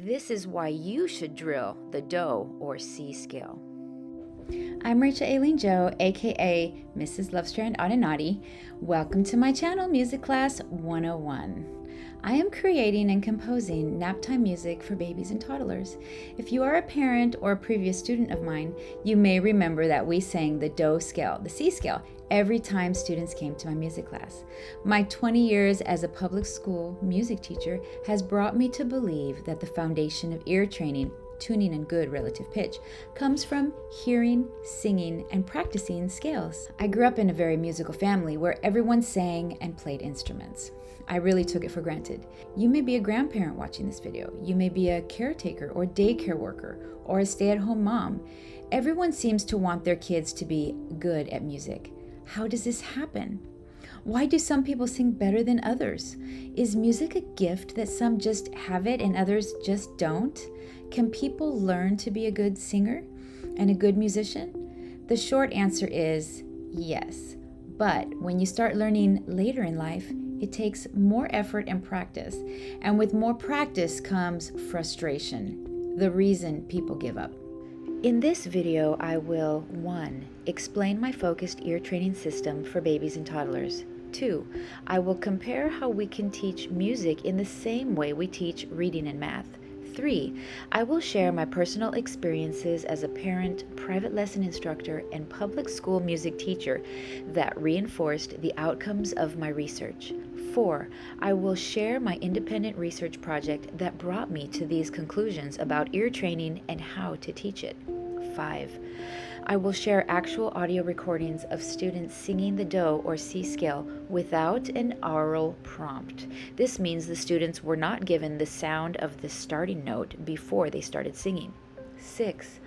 This is why you should drill the Do or C scale. I'm Rachel Aileen Joe, aka Mrs. Lovestrand Audinati. Welcome to my channel, Music Class 101. I am creating and composing naptime music for babies and toddlers. If you are a parent or a previous student of mine, you may remember that we sang the Do scale, the C scale, every time students came to my music class. My 20 years as a public school music teacher has brought me to believe that the foundation of ear training, tuning and good relative pitch, comes from hearing, singing, and practicing scales. I grew up in a very musical family where everyone sang and played instruments. I really took it for granted. You may be a grandparent watching this video. You may be a caretaker or daycare worker or a stay-at-home mom. Everyone seems to want their kids to be good at music. How does this happen? Why do some people sing better than others? Is music a gift that some just have it and others just don't? Can people learn to be a good singer and a good musician? The short answer is yes. But when you start learning later in life, it takes more effort and practice. And with more practice comes frustration, the reason people give up. In this video, I will 1. Explain my focused ear training system for babies and toddlers. 2. I will compare how we can teach music in the same way we teach reading and math. 3. I will share my personal experiences as a parent, private lesson instructor, and public school music teacher that reinforced the outcomes of my research. 4. I will share my independent research project that brought me to these conclusions about ear training and how to teach it. 5. I will share actual audio recordings of students singing the Do or C scale without an oral prompt. This means the students were not given the sound of the starting note before they started singing. 6.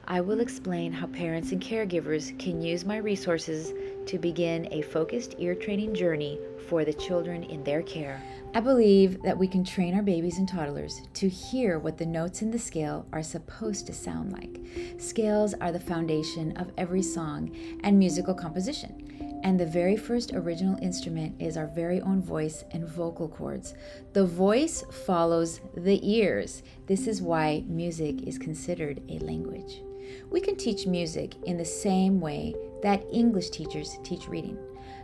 I will explain how parents and caregivers can use my resources to begin a focused ear training journey for the children in their care. I believe that we can train our babies and toddlers to hear what the notes in the scale are supposed to sound like. Scales are the foundation of every song and musical composition, and the very first original instrument is our very own voice and vocal cords. The voice follows the ears. This is why music is considered a language. We can teach music in the same way that English teachers teach reading.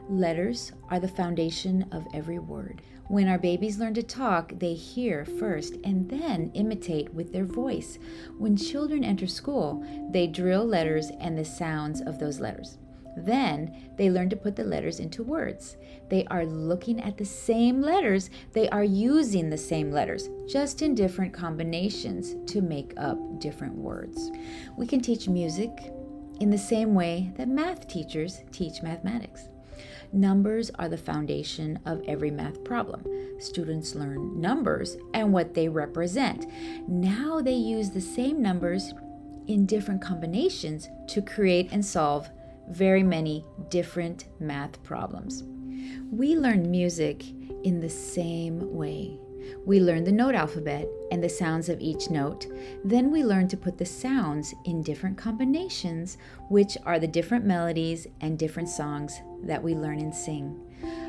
Letters are the foundation of every word. When our babies learn to talk, they hear first and then imitate with their voice. When children enter school, they drill letters and the sounds of those letters. Then they learn to put the letters into words. They are looking at the same letters, they are using the same letters, just in different combinations to make up different words. We can teach music in the same way that math teachers teach mathematics. Numbers are the foundation of every math problem. Students learn numbers and what they represent. Now they use the same numbers in different combinations to create and solve very many different math problems. We learn music in the same way. We learn the note alphabet and the sounds of each note. Then we learn to put the sounds in different combinations, which are the different melodies and different songs that we learn and sing.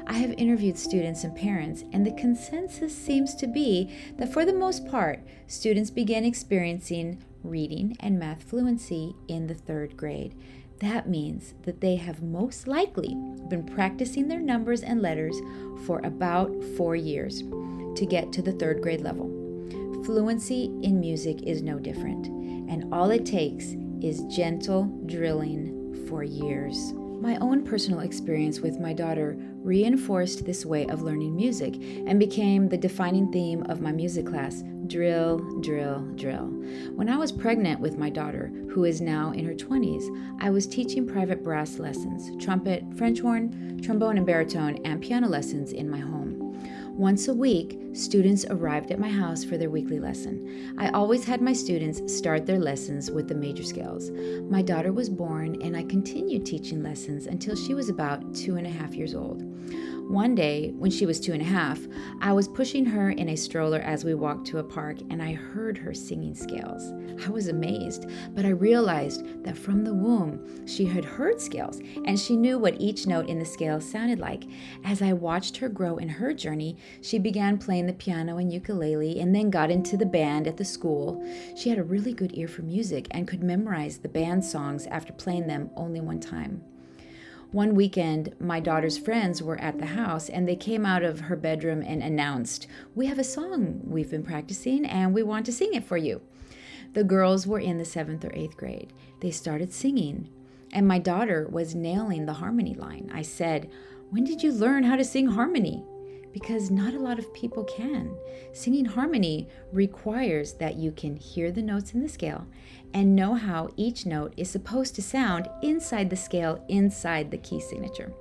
I have interviewed students and parents, and the consensus seems to be that for the most part, students begin experiencing reading and math fluency in the 3rd grade. That means that they have most likely been practicing their numbers and letters for about 4 years to get to the 3rd grade level. Fluency in music is no different, and all it takes is gentle drilling for years. My own personal experience with my daughter reinforced this way of learning music and became the defining theme of my music class: drill, drill, drill. When I was pregnant with my daughter, who is now in her 20s, I was teaching private brass lessons, trumpet, French horn, trombone and baritone, and piano lessons in my home. Once a week, students arrived at my house for their weekly lesson. I always had my students start their lessons with the major scales. My daughter was born, and I continued teaching lessons until she was about 2.5 years old. One day, when she was 2.5, I was pushing her in a stroller as we walked to a park, and I heard her singing scales. I was amazed, but I realized that from the womb, she had heard scales, and she knew what each note in the scale sounded like. As I watched her grow in her journey, she began playing the piano and ukulele, and then got into the band at the school. She had a really good ear for music and could memorize the band songs after playing them only one time. One weekend, my daughter's friends were at the house, and they came out of her bedroom and announced, "We have a song we've been practicing, and we want to sing it for you." The girls were in the 7th or 8th grade. They started singing, and my daughter was nailing the harmony line. I said, "When did you learn how to sing harmony?" Because not a lot of people can. Singing harmony requires that you can hear the notes in the scale and know how each note is supposed to sound inside the scale, inside the key signature.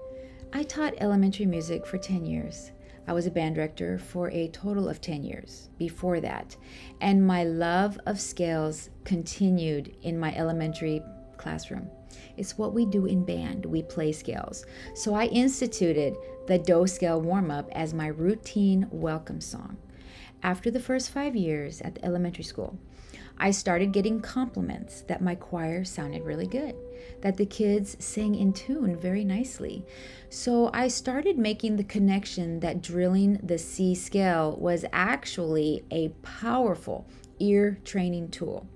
I taught elementary music for 10 years. I was a band director for a total of 10 years before that, and my love of scales continued in my elementary classroom. It's what we do in band. We play scales. So I instituted the Do scale warm-up as my routine welcome song. After the first 5 years at the elementary school, I started getting compliments that my choir sounded really good, that the kids sang in tune very nicely. So I started making the connection that drilling the C scale was actually a powerful ear training tool.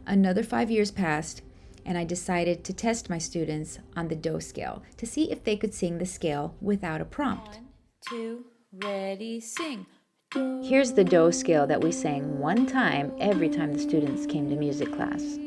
Another 5 years passed, and I decided to test my students on the Do scale to see if they could sing the scale without a prompt. 1, 2, ready, sing. Here's the Do scale that we sang one time every time the students came to music class.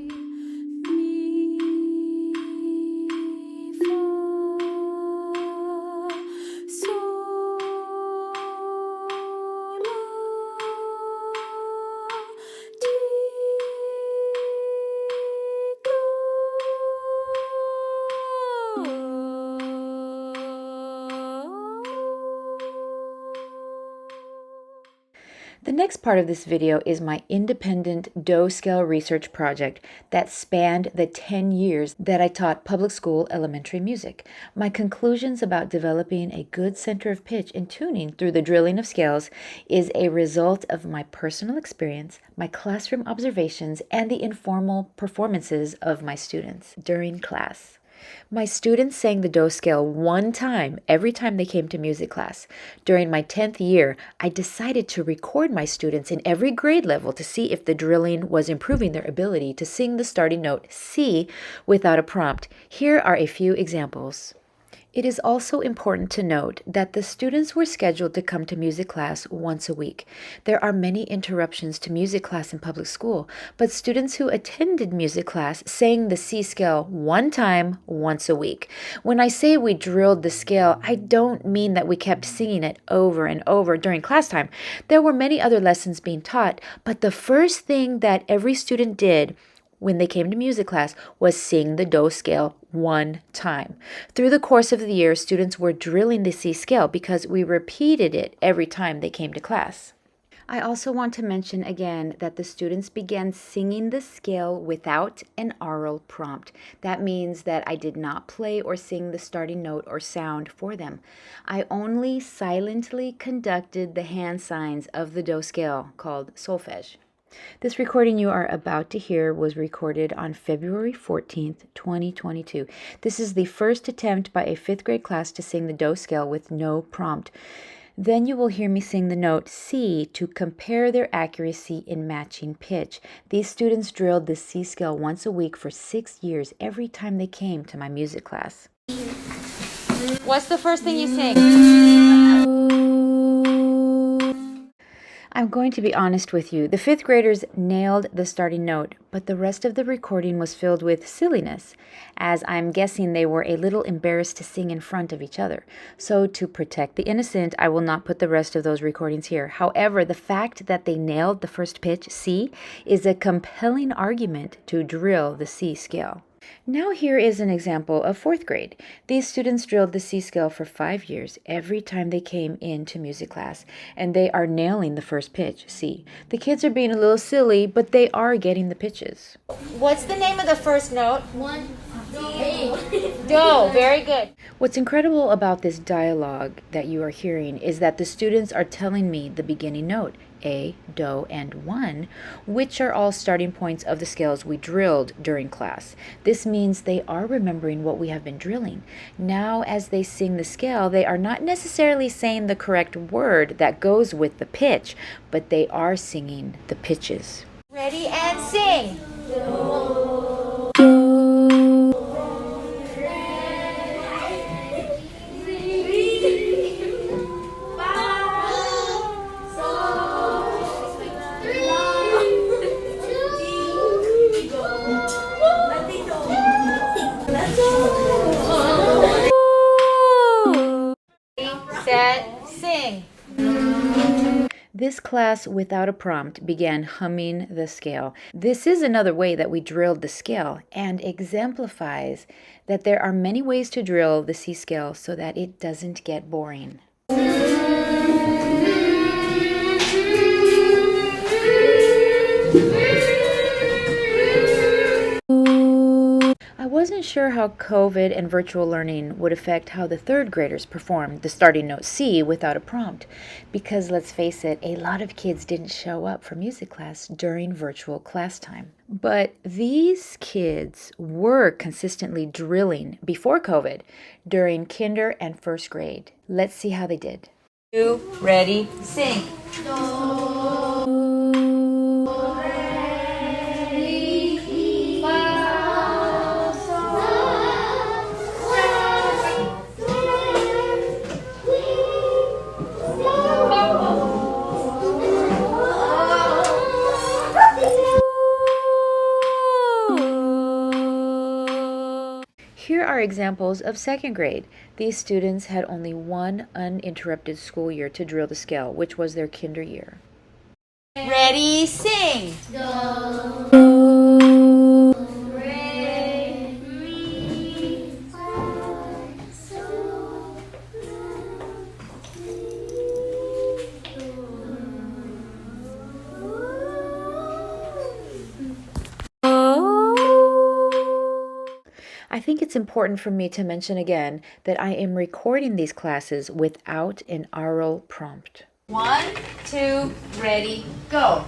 The next part of this video is my independent Do scale research project that spanned the 10 years that I taught public school elementary music. My conclusions about developing a good center of pitch and tuning through the drilling of scales is a result of my personal experience, my classroom observations, and the informal performances of my students during class. My students sang the Do scale one time every time they came to music class. During my 10th year, I decided to record my students in every grade level to see if the drilling was improving their ability to sing the starting note C without a prompt. Here are a few examples. It is also important to note that the students were scheduled to come to music class once a week. There are many interruptions to music class in public school, but students who attended music class sang the C scale one time once a week. When I say we drilled the scale, I don't mean that we kept singing it over and over during class time. There were many other lessons being taught, but the first thing that every student did when they came to music class was sing the Do scale one time. Through the course of the year, students were drilling the C scale because we repeated it every time they came to class. I also want to mention again that the students began singing the scale without an aural prompt. That means that I did not play or sing the starting note or sound for them. I only silently conducted the hand signs of the Do scale, called solfege. This recording you are about to hear was recorded on February 14th, 2022. This is the first attempt by a 5th grade class to sing the Do scale with no prompt. Then you will hear me sing the note C to compare their accuracy in matching pitch. These students drilled the C scale once a week for 6 years every time they came to my music class. What's the first thing you sing? I'm going to be honest with you. The 5th graders nailed the starting note, but the rest of the recording was filled with silliness, as I'm guessing they were a little embarrassed to sing in front of each other. So to protect the innocent, I will not put the rest of those recordings here. However, the fact that they nailed the first pitch, C, is a compelling argument to drill the C scale. Now here is an example of 4th grade. These students drilled the C scale for 5 years every time they came into music class, and they are nailing the first pitch, C. The kids are being a little silly, but they are getting the pitches. What's the name of the first note? 1. Do. Very good. What's incredible about this dialogue that you are hearing is that the students are telling me the beginning note, A, Do, and 1, which are all starting points of the scales we drilled during class. This means they are remembering what we have been drilling. Now, as they sing the scale, they are not necessarily saying the correct word that goes with the pitch, but they are singing the pitches. Ready and sing! Set, sing. This class, without a prompt, began humming the scale. This is another way that we drilled the scale and exemplifies that there are many ways to drill the C scale so that it doesn't get boring. I wasn't sure how COVID and virtual learning would affect how the third graders performed the starting note C without a prompt, because let's face it, a lot of kids didn't show up for music class during virtual class time. But these kids were consistently drilling before COVID during kinder and first grade. Let's see how they did. 2, ready, sing. Here are examples of second grade. These students had only one uninterrupted school year to drill the scale, which was their kinder year. Ready, sing! I think it's important for me to mention again that I am recording these classes without an oral prompt. 1, 2, ready, go.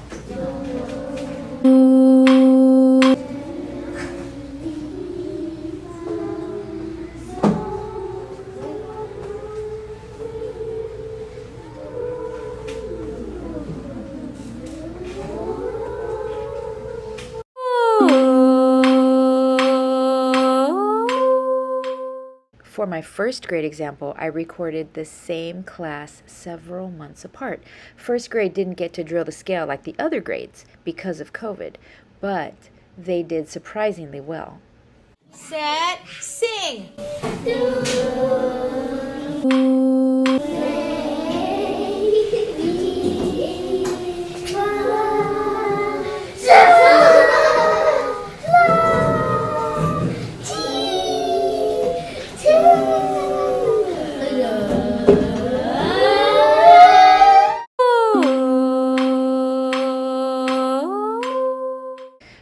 For my first grade example, I recorded the same class several months apart. First grade didn't get to drill the scale like the other grades because of COVID, but they did surprisingly well. Set, sing!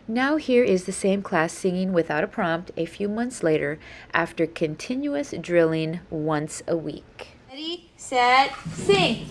Now here is the same class singing without a prompt a few months later after continuous drilling once a week. Ready, set, sing!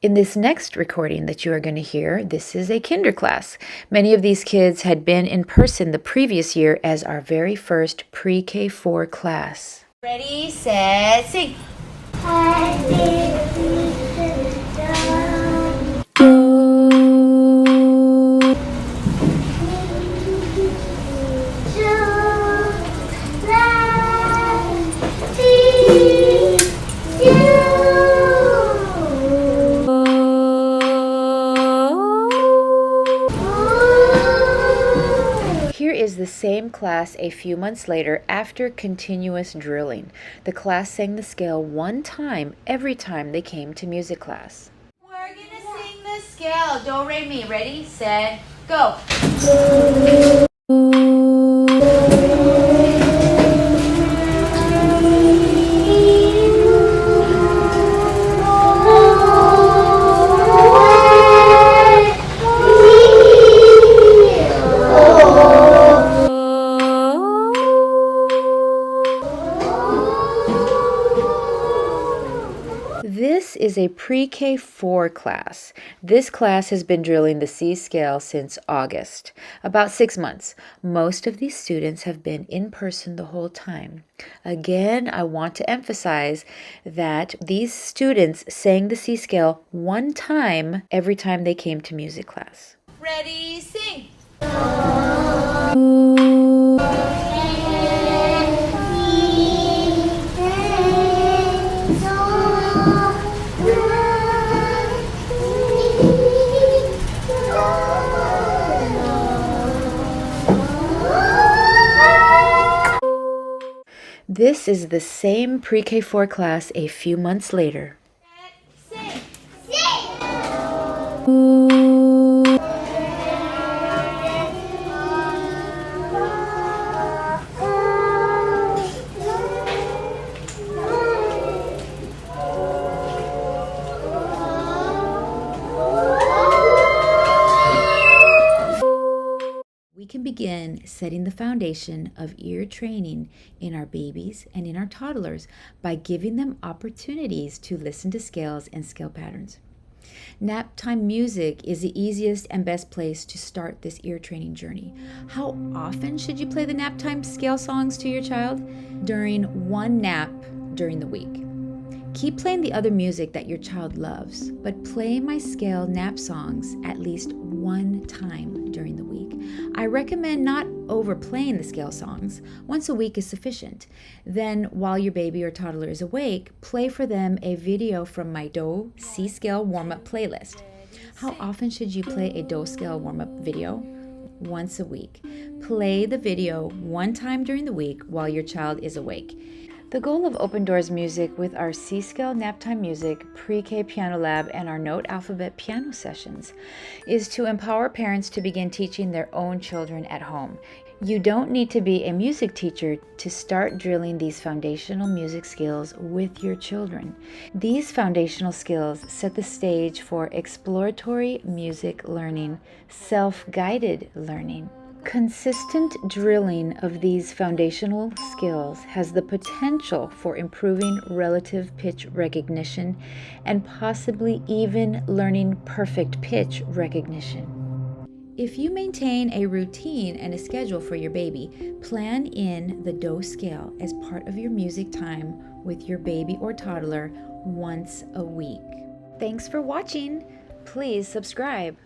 In this next recording that you are going to hear, this is a kinder class. Many of these kids had been in person the previous year as our very first pre-K 4 class. Ready, set, sing! Here is the same class a few months later after continuous drilling. The class sang the scale one time every time they came to music class. We're gonna sing the scale. scale, do, re, mi. Ready, set, go. This is a pre-K 4 class. This class has been drilling the C scale since August, about 6 months. Most of these students have been in person the whole time. Again, I want to emphasize that these students sang the C scale one time every time they came to music class. Ready, sing. This is the same pre-K 4 class a few months later. Sing. We can begin setting the foundation of ear training in our babies and in our toddlers by giving them opportunities to listen to scales and scale patterns. Nap time music is the easiest and best place to start this ear training journey. How often should you play the nap time scale songs to your child? During one nap during the week. Keep playing the other music that your child loves, but play my scale nap songs at least one time during the week. I recommend not overplaying the scale songs. Once a week is sufficient. Then, while your baby or toddler is awake, play for them a video from my Do C scale warm-up playlist. How often should you play a Do scale warm-up video? Once a week. Play the video one time during the week while your child is awake. The goal of Open Doors Music with our C-Scale Naptime Music, Pre-K Piano Lab, and our Note Alphabet piano sessions is to empower parents to begin teaching their own children at home. You don't need to be a music teacher to start drilling these foundational music skills with your children. These foundational skills set the stage for exploratory music learning, self-guided learning. Consistent drilling of these foundational skills has the potential for improving relative pitch recognition and possibly even learning perfect pitch recognition. If you maintain a routine and a schedule for your baby, plan in the Do scale as part of your music time with your baby or toddler once a week. Thanks for watching. Please subscribe.